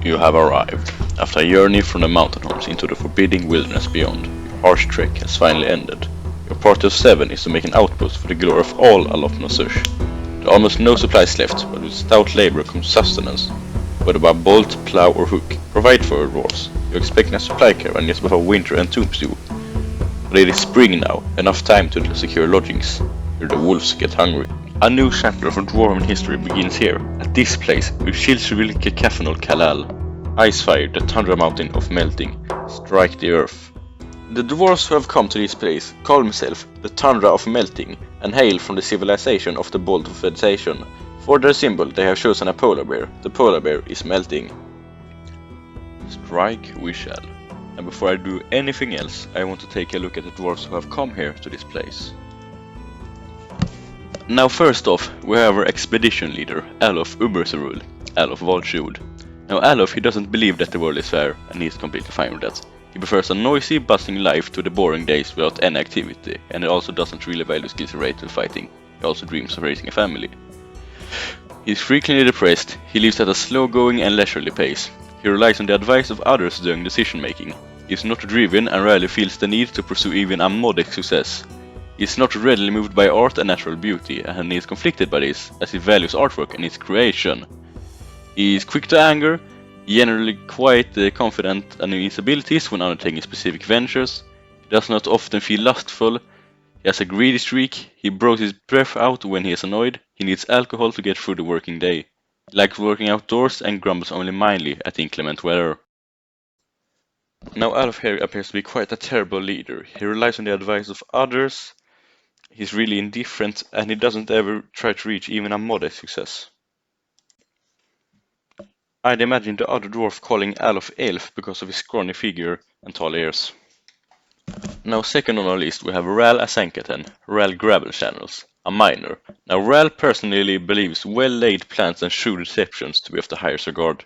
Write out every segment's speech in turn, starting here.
You have arrived. After a journey from the mountainhomes into the forbidding wilderness beyond, your harsh trek has finally ended. Your party of 7 is to make an outpost for the glory of all Alof Nosush. There are almost no supplies left, but with stout labor comes sustenance. Whether by bolt, plow or hook, provide for your dwarves. You're expecting a supply caravan just before winter entombs you. But it is spring now, enough time to secure lodgings. Here the wolves get hungry. A new chapter of dwarven history begins here, at this place, with Shilsrivil Kekafanol Kalal. IceFire, the tundra mountain of melting, strike the earth. The dwarves who have come to this place call themselves the tundra of melting, and hail from the civilization of the bolt of vegetation. For their symbol they have chosen a polar bear. The polar bear is melting. Strike we shall. And before I do anything else, I want to take a look at the dwarves who have come here to this place. Now first off, we have our expedition leader, Alof Uberserul, Alof Valsjord. Now Alof, he doesn't believe that the world is fair, and he is completely fine with that. He prefers a noisy, bustling life to the boring days without any activity, and he also doesn't really value skills related to fighting. He also dreams of raising a family. He is frequently depressed, he lives at a slow-going and leisurely pace. He relies on the advice of others during decision-making. He is not driven and rarely feels the need to pursue even a modest success. He is not readily moved by art and natural beauty, and he is conflicted by this, as he values artwork and its creation. He is quick to anger, generally quite confident in his abilities when undertaking specific ventures. He does not often feel lustful. He has a greedy streak. He blows his breath out when he is annoyed. He needs alcohol to get through the working day. He likes working outdoors and grumbles only mildly at inclement weather. Now Alof here appears to be quite a terrible leader. He relies on the advice of others. He's really indifferent, and he doesn't ever try to reach even a modest success. I'd imagine the other dwarf calling Alof Elf because of his scrawny figure and tall ears. Now second on our list we have Ral Asankaten, Ral Gravel Channels, a miner. Now Ral personally believes well-laid plans and shrewd deceptions to be of the highest regard.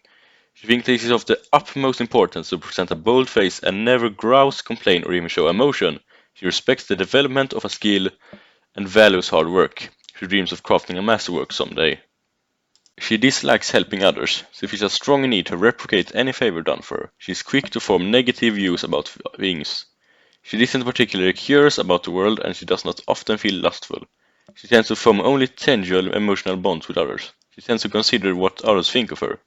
She thinks this is of the utmost importance to present a bold face and never grouse, complain or even show emotion. She respects the development of a skill and values hard work. She dreams of crafting a masterwork someday. She dislikes helping others, so feels a strong need to replicate any favor done for her. She is quick to form negative views about things. She isn't particularly curious about the world, and she does not often feel lustful. She tends to form only tangible emotional bonds with others. She tends to consider what others think of her.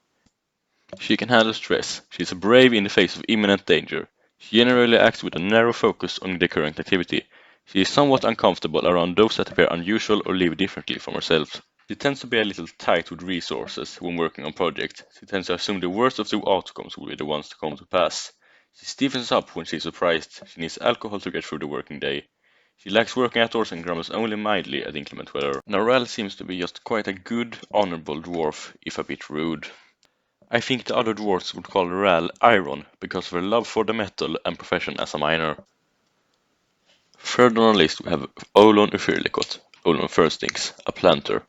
She can handle stress. She is brave in the face of imminent danger. She generally acts with a narrow focus on the current activity. She is somewhat uncomfortable around those that appear unusual or live differently from herself. She tends to be a little tight with resources when working on projects. She tends to assume the worst of the outcomes will be the ones to come to pass. She stiffens up when she is surprised. She needs alcohol to get through the working day. She likes working outdoors and grumbles only mildly at inclement weather. Now Ral seems to be just quite a good, honorable dwarf, if a bit rude. I think the other dwarves would call Ral Iron because of her love for the metal and profession as a miner. Third on our list we have Olon Ufirlikot, Olon Firstings, a planter.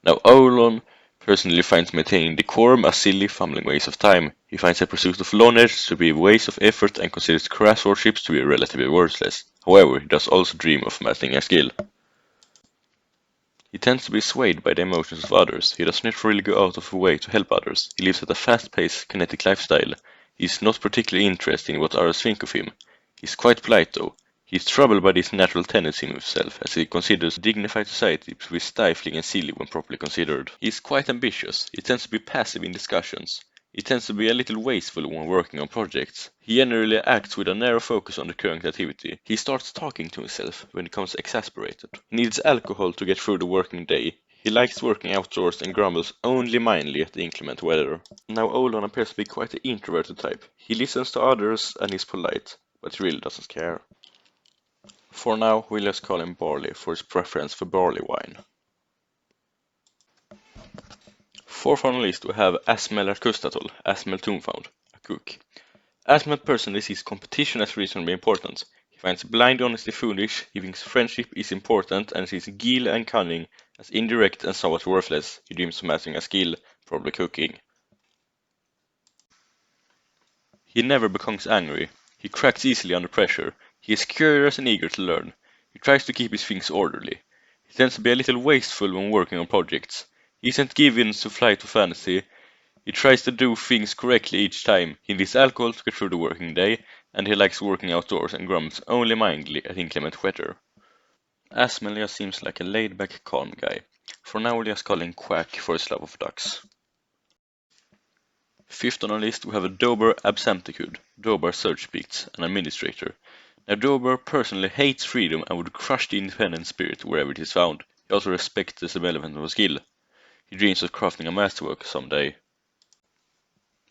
Now Olon personally finds maintaining decorum a silly, fumbling waste of time. He finds the pursuit of knowledge to be a waste of effort and considers crass warships to be relatively worthless. However, he does also dream of mastering a skill. He tends to be swayed by the emotions of others. He does not really go out of his way to help others. He lives at a fast-paced, kinetic lifestyle. He is not particularly interested in what others think of him. He is quite polite though. He is troubled by this natural tendency in himself, as he considers dignified society to be stifling and silly when properly considered. He is quite ambitious. He tends to be passive in discussions. He tends to be a little wasteful when working on projects. He generally acts with a narrow focus on the current activity. He starts talking to himself when he becomes exasperated. He needs alcohol to get through the working day. He likes working outdoors and grumbles only mildly at the inclement weather. Now Olon appears to be quite an introverted type. He listens to others and is polite, but he really doesn't care. For now, we'll just call him Barley for his preference for barley wine. Fourth on the list we have Asmel Kustatol, Asmel Toonfound, a cook. Asmel personally sees competition as reasonably important. He finds blind honesty foolish, he thinks friendship is important, and sees guile and cunning as indirect and somewhat worthless. He dreams of mastering a skill, probably cooking. He never becomes angry. He cracks easily under pressure. He is curious and eager to learn. He tries to keep his things orderly. He tends to be a little wasteful when working on projects. He isn't given to fly to fantasy. He tries to do things correctly each time. He needs alcohol to get through the working day, and he likes working outdoors and grumbles only mildly at inclement weather. Asmelia seems like a laid-back, calm guy. For now we'll just call him Quack for his love of ducks. Fifth on our list we have a Dober Absentecud, Dober Search Beats, an administrator. Now Dober personally hates freedom and would crush the independent spirit wherever it is found. He also respects the development of a skill. He dreams of crafting a masterwork someday.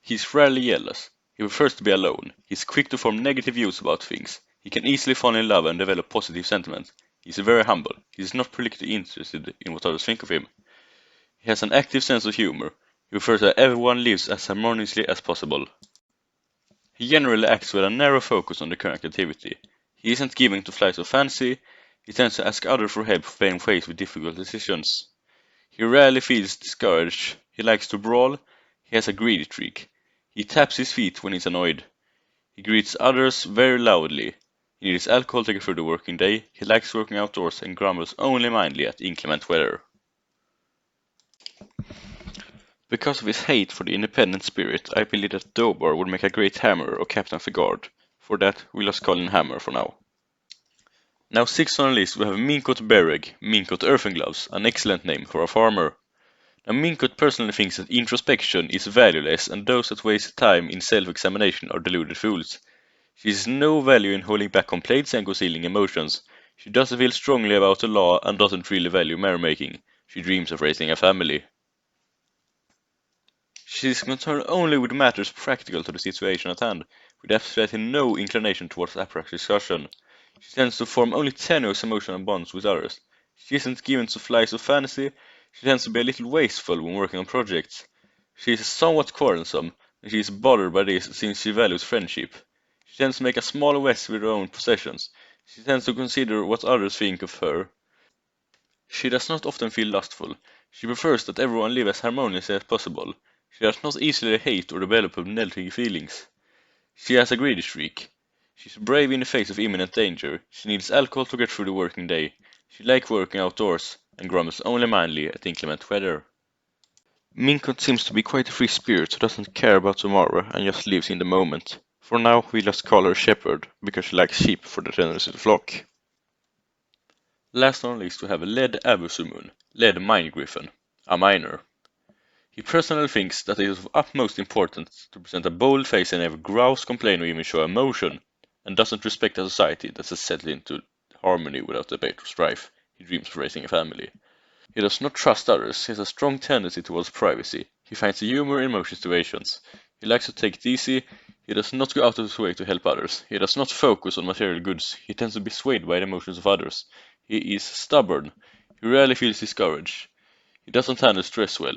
He's rarely jealous. He prefers to be alone. He's quick to form negative views about things. He can easily fall in love and develop positive sentiments. He's very humble. He's not particularly interested in what others think of him. He has an active sense of humor. He prefers that everyone lives as harmoniously as possible. He generally acts with a narrow focus on the current activity. He isn't given to flights of fancy. He tends to ask others for help when faced with difficult decisions. He rarely feels discouraged. He likes to brawl. He has a greedy streak. He taps his feet when he's annoyed. He greets others very loudly. He needs alcohol to get through the working day. He likes working outdoors and grumbles only mildly at inclement weather. Because of his hate for the independent spirit, I believe that Dobar would make a great hammer or captain of the guard. For that, we'll just call him Hammer for now. Now 6th on the list we have Minkot Bereg, Minkot Earthengloves, an excellent name for a farmer. Now Minkot personally thinks that introspection is valueless and those that waste time in self-examination are deluded fools. She sees no value in holding back complaints and concealing emotions. She doesn't feel strongly about the law and doesn't really value merrymaking. She dreams of raising a family. She is concerned only with matters practical to the situation at hand, with absolutely no inclination towards abstract discussion. She tends to form only tenuous emotional bonds with others. She isn't given to flights of fancy. She tends to be a little wasteful when working on projects. She is somewhat quarrelsome, and she is bothered by this since she values friendship. She tends to make a small mess with her own possessions. She tends to consider what others think of her. She does not often feel lustful. She prefers that everyone live as harmoniously as possible. She does not easily hate or develop negative feelings. She has a greedy streak. She is brave in the face of imminent danger. She needs alcohol to get through the working day. She likes working outdoors and grumbles only mildly at inclement weather. Minkot seems to be quite a free spirit who doesn't care about tomorrow and just lives in the moment. For now we just call her Shepherd because she likes sheep for the generous of the flock. Last on the list we have Led Abusumun, Led Mine Griffin, a miner. He personally thinks that it is of utmost importance to present a bold face and never grouse, complain or even show emotion, and doesn't respect a society that has settled into harmony without debate or strife. He dreams of raising a family. He does not trust others. He has a strong tendency towards privacy. He finds humor in most situations. He likes to take it easy. He does not go out of his way to help others. He does not focus on material goods. He tends to be swayed by the emotions of others. He is stubborn. He rarely feels discouraged. He doesn't handle stress well.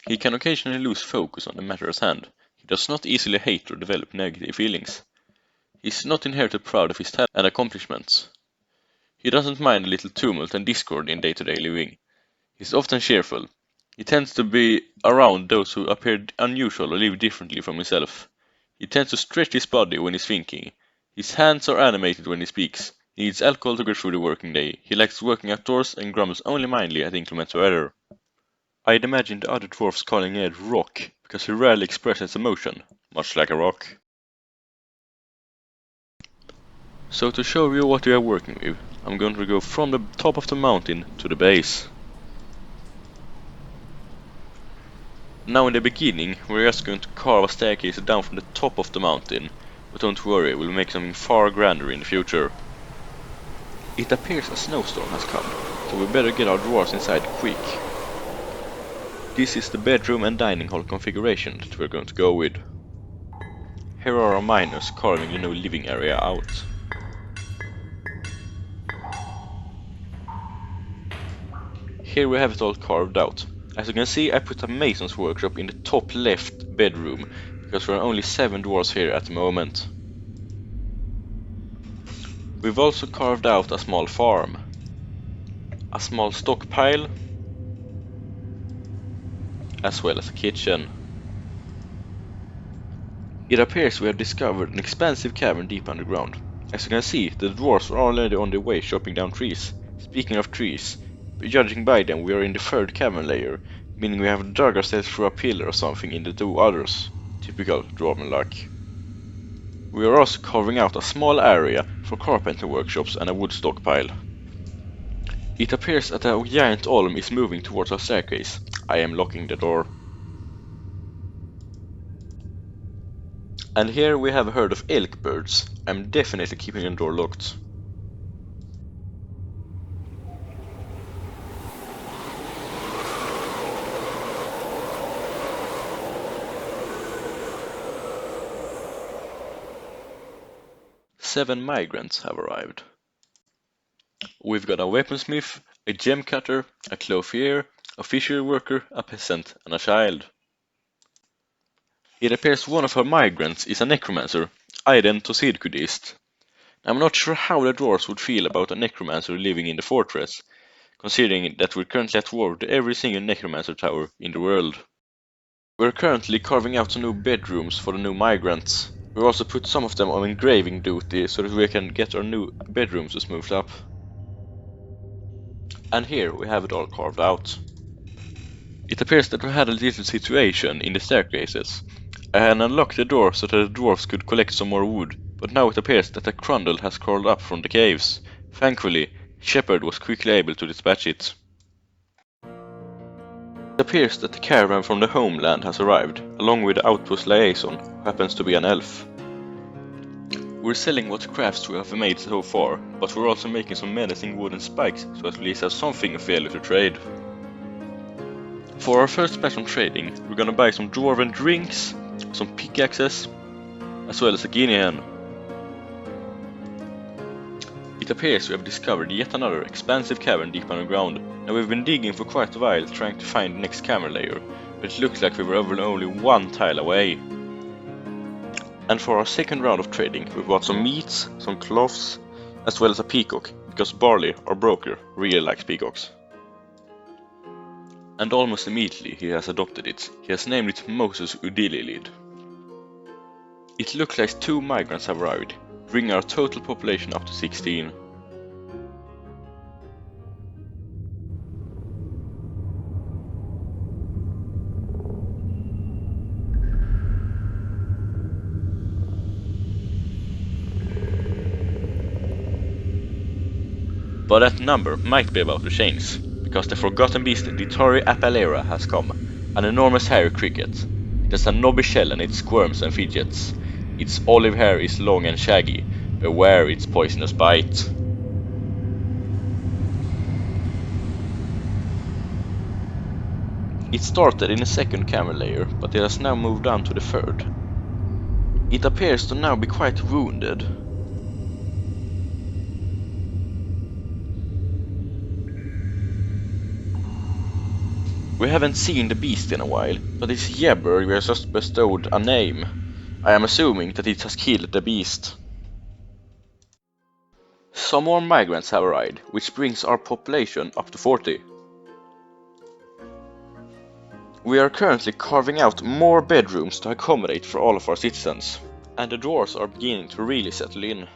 He can occasionally lose focus on the matter at hand. He does not easily hate or develop negative feelings. He is not inherently proud of his talent and accomplishments. He doesn't mind a little tumult and discord in day-to-day living. He is often cheerful. He tends to be around those who appear unusual or live differently from himself. He tends to stretch his body when he's thinking. His hands are animated when he speaks. He needs alcohol to get through the working day. He likes working outdoors and grumbles only mildly at inclement weather. I'd imagine the other dwarfs calling Ed Rock, because he rarely expresses emotion, much like a rock. So to show you what we are working with, I'm going to go from the top of the mountain to the base. Now in the beginning, we're just going to carve a staircase down from the top of the mountain, but don't worry, we'll make something far grander in the future. It appears a snowstorm has come, so we better get our dwarves inside quick. This is the bedroom and dining hall configuration that we're going to go with. Here are our miners carving the new living area out. Here we have it all carved out. As you can see, I put a mason's workshop in the top left bedroom, because there are only 7 dwarves here at the moment. We've also carved out a small farm, a small stockpile, as well as a kitchen. It appears we have discovered an expansive cavern deep underground. As you can see, the dwarves are already on their way chopping down trees. Speaking of trees, judging by them, we are in the 3rd cavern layer. meaning we have dug ourselves through a pillar or something in the two others. Typical dwarven luck. We are also carving out a small area for carpenter workshops and a wood stockpile. It appears that a giant olm is moving towards our staircase. I am locking the door. And here we have a herd of elk birds. I'm definitely keeping the door locked. Seven migrants have arrived. We've got a weaponsmith, a gem cutter, a clothier, a fishery worker, a peasant, and a child. It appears one of our migrants is a necromancer, Aiden Tosidkudist. I'm not sure how the dwarves would feel about a necromancer living in the fortress, considering that we're currently at war with every single necromancer tower in the world. We're currently carving out some new bedrooms for the new migrants. We also put some of them on engraving duty so that we can get our new bedrooms smoothed up. And here we have it all carved out. It appears that we had a little situation in the staircases. I had unlocked the door so that the dwarves could collect some more wood, but now it appears that a crundle has crawled up from the caves. Thankfully, Shepard was quickly able to dispatch it. It appears that the caravan from the homeland has arrived, along with the outpost liaison, who happens to be an elf. We're selling what crafts we have made so far, but we're also making some menacing wooden spikes so at least have something of value to trade. For our first batch on trading, we're gonna buy some dwarven drinks, some pickaxes, as well as a guinea hen. It appears we have discovered yet another expansive cavern deep underground, and we've been digging for quite a while trying to find the next cavern layer, but it looks like we were only one tile away. And for our second round of trading, we bought some meats, some cloths, as well as a peacock, because Barley, our broker, really likes peacocks. And almost immediately he has adopted it. He has named it Moses Udililid. It looks like 2 migrants have arrived, bringing our total population up to 16. But that number might be about to change, because the forgotten beast Ditari Apalera has come, an enormous hairy cricket. It has a knobby shell and it squirms and fidgets. Its olive hair is long and shaggy, beware its poisonous bite. It started in the second camera layer, but it has now moved on to the third. It appears to now be quite wounded. We haven't seen the beast in a while, but this Jebber has just bestowed a name. I am assuming that it has killed the beast. Some more migrants have arrived, which brings our population up to 40. We are currently carving out more bedrooms to accommodate for all of our citizens, and the dwarves are beginning to really settle in.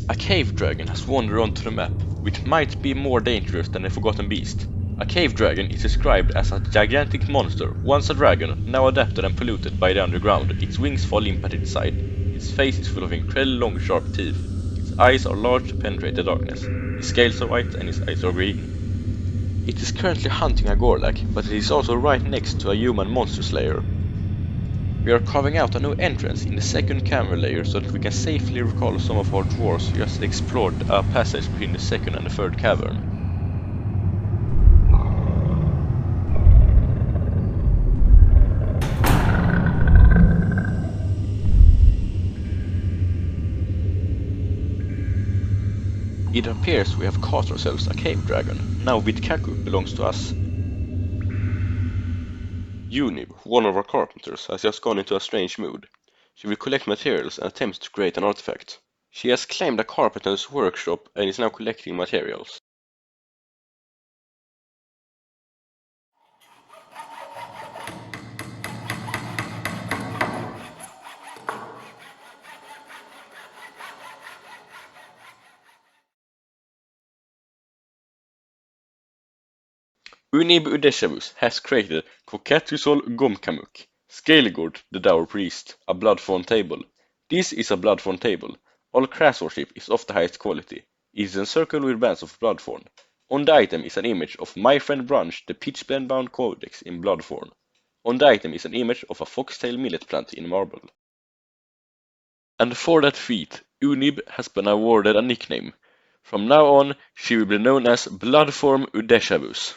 A cave dragon has wandered onto the map, which might be more dangerous than the forgotten beast. A cave dragon is described as a gigantic monster, once a dragon, now adapted and polluted by the underground. Its wings fall limp at its side. Its face is full of incredibly long sharp teeth. Its eyes are large to penetrate the darkness. Its scales are white and its eyes are green. It is currently hunting a Gorlak, but it is also right next to a human monster slayer. We are carving out a new entrance in the second camera layer so that we can safely recall some of our dwarves who just explored a passage between the second and the third cavern. It appears we have caught ourselves a cave dragon, now Vidkaku belongs to us. Unib, one of our carpenters, has just gone into a strange mood. She will collect materials and attempt to create an artifact. She has claimed a carpenter's workshop and is now collecting materials. Unib Udeshavus has created Kokatusol Gomkamuk, Scalegord, the Dour Priest, a Bloodfawn table. This is a Bloodfawn table. All class worship is of the highest quality. It is encircled with bands of Bloodfawn. On the item is an image of my friend Brunch, the Pitchblend-bound Codex in Bloodfawn. On the item is an image of a foxtail millet plant in marble. And for that feat, Unib has been awarded a nickname. From now on, she will be known as Bloodform Udeshavus.